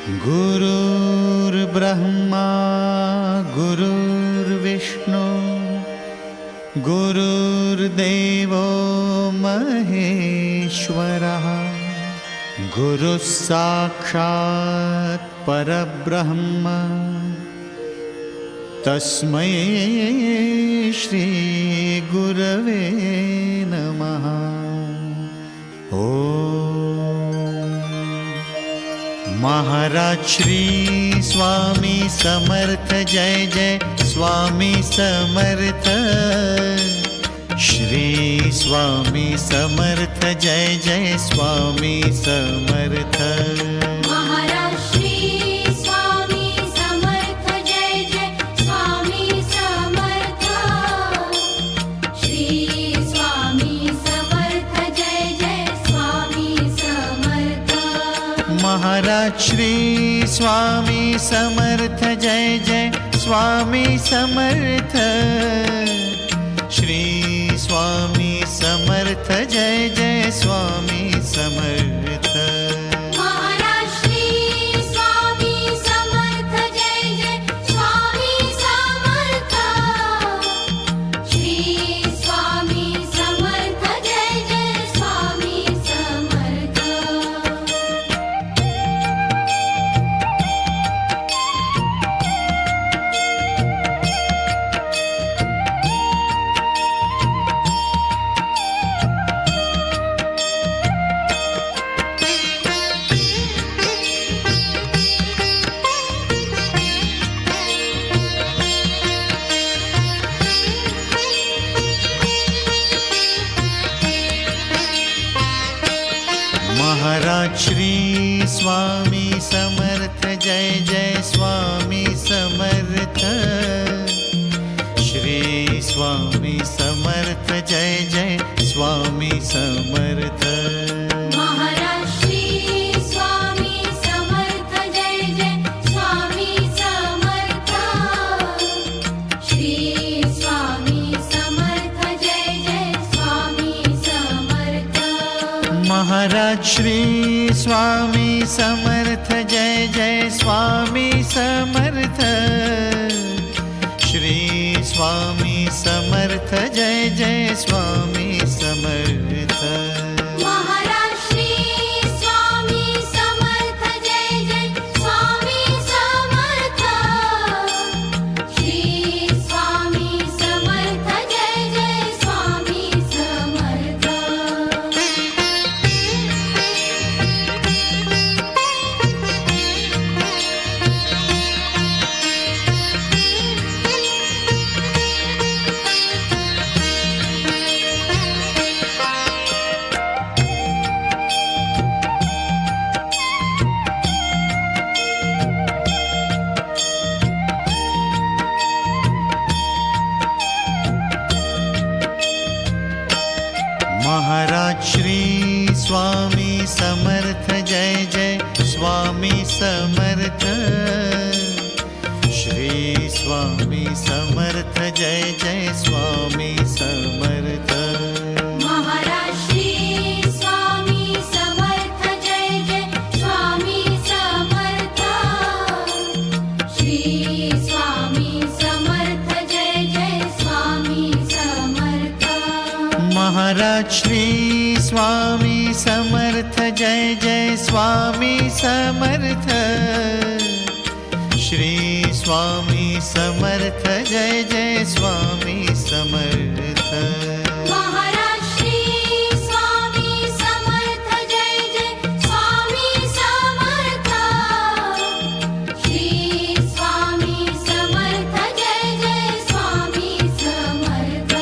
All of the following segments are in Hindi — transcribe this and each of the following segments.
गुरुर्ब्रह्मा गुरुर्विष्णु गुरुर्देवो महेश्वरः गुरुः साक्षात् परब्रह्म तस्मै श्री गुरवे नमः। महाराज श्री स्वामी समर्थ जय जय स्वामी समर्थ। श्री स्वामी समर्थ जय जय स्वामी समर्थ। महाराज श्री स्वामी समर्थ जय जय स्वामी समर्थ। श्री स्वामी समर्थ जय जय स्वामी समर्थ। महाराज श्री स्वामी समर्थ जय जय स्वामी समर्थ। श्री स्वामी समर्थ जय जय स्वामी समर्थ। महाराज श्री स्वामी समर्थ जय जय स्वामी समर्थ। श्री स्वामी समर्थ जय जय स्वामी समर्थ। महाराज श्री स्वामी समर्थ जय जय स्वामी समर्थ। श्री स्वामी समर्थ जय जय स्वामी समर्थ। महाराज श्री स्वामी समर्थ जय जय स्वामी समर्थ। श्री स्वामी समर्थ जय जय स्वामी समर्थ। महाराज श्री स्वामी समर्थ जय जय स्वामी समर्थ। श्री स्वामी समर्थ जय जय स्वामी समर्थ। महाराज श्री स्वामी समर्थ जय जय स्वामी समर्थ। श्री स्वामी समर्थ जय जय स्वामी समर्थ। महाराज श्री स्वामी समर्थ जय जय स्वामी समर्थ। श्री स्वामी समर्थ जय जय स्वामी समर्थ। महाराज श्री स्वामी समर्थ जय जय स्वामी समर्थ। श्री स्वामी समर्थ जय जय स्वामी समर्थ। महाराज श्री स्वामी समर्थ जय जय स्वामी समर्थ। श्री स्वामी समर्थ जय जय स्वामी समर्थ। महाराज श्री स्वामी समर्थ जय जय स्वामी समर्थ। श्री स्वामी समर्थ जय जय स्वामी समर्थ।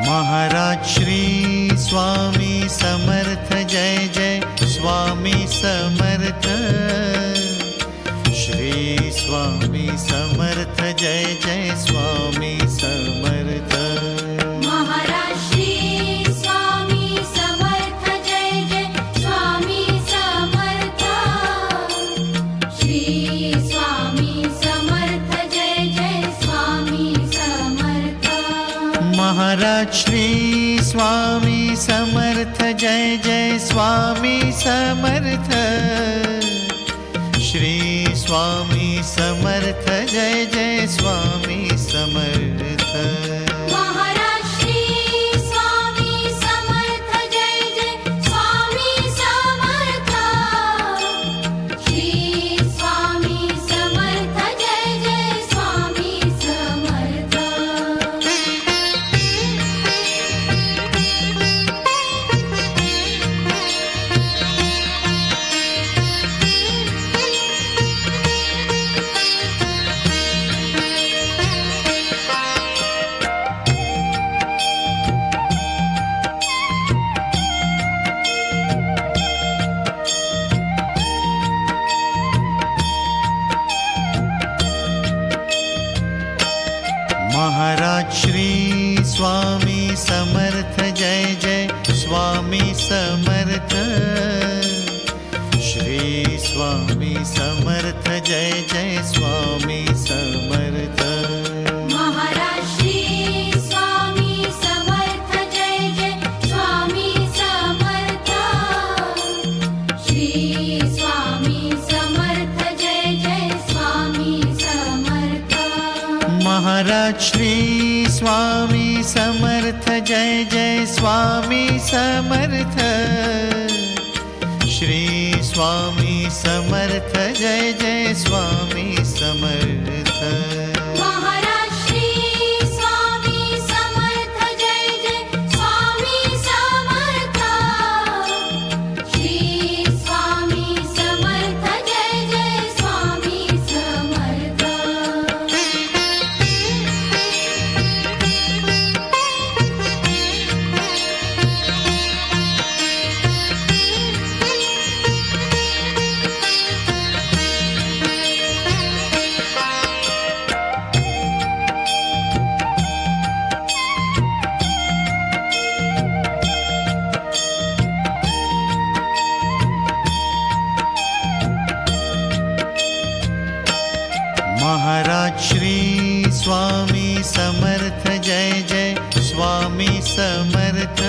महाराज श्री स्वामी समर्थ जय जय स्वामी समर्थ। श्री स्वामी समर्थ जय जय स्वामी समर्थ महाराज श्री स्वामी समर्थ जय जय स्वामी समर्थ श्री स्वामी समर्थ जय जय स्वामी समर्थ महाराज श्री स्वामी समर्थ जय जय स्वामी समर्थ श्री स्वामी समर्थ जय जय स्वामी समर्थ महाराज श्री स्वामी समर्थ जय जय स्वामी समर्थ श्री स्वामी समर्थ जय जय स्वामी समर्थ महाराज श्री स्वामी समर्थ जय जय स्वामी समर्थ श्री स्वामी समर्थ जय जय स्वामी समर्थ महाराज श्री स्वामी समर्थ जय जय स्वामी समर्थ श्री स्वामी समर्थ जय जय स्वामी समर्थ महाराज श्री स्वामी समर्थ जय जय स्वामी समर्थ श्री स्वामी समर्थ जय जय स्वामी समर्थ महाराज श्री स्वामी समर्थ जय जय स्वामी समर्थ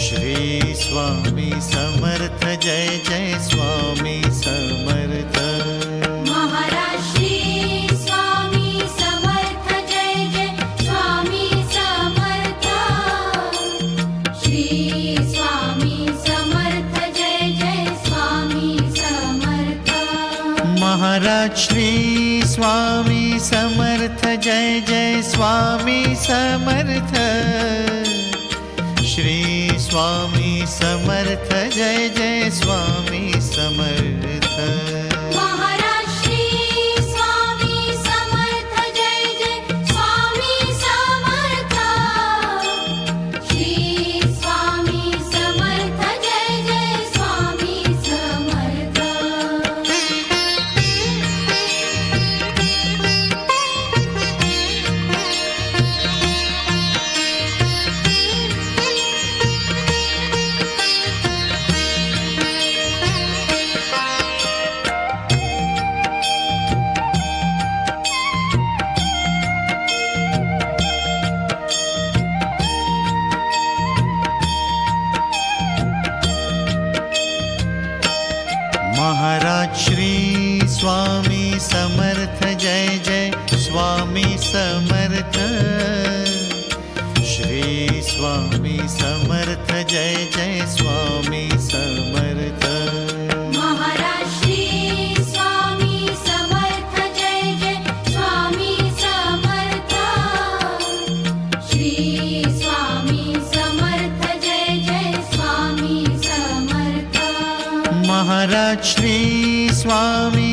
श्री स्वामी समर्थ जय जय स्वामी समर्थ महाराज श्री स्वामी समर्थ जय जय स्वामी समर्थ श्री स्वामी समर्थ जय जय स्वामी समर्थ महाराज श्री स्वामी समर्थ जय जय स्वामी समर्थ श्री स्वामी समर्थ जय जय स्वामी समर्थ महाराज श्री स्वामी समर्थ जय जय स्वामी समर्थ श्री स्वामी समर्थ जय जय स्वामी समर्थ महाराज श्री स्वामी समर्थ जय जय स्वामी समर्थ श्री स्वामी समर्थ जय जय स्वामी समर्थ महाराज श्री स्वामी समर्थ जय जय स्वामी समर्थ श्री स्वामी समर्थ जय जय स्वामी समर्थ महाराज श्री स्वामी समर्थ जय जय स्वामी समर्थ श्री स्वामी समर्थ जय जय स्वामी समर्थ महाराज श्री स्वामी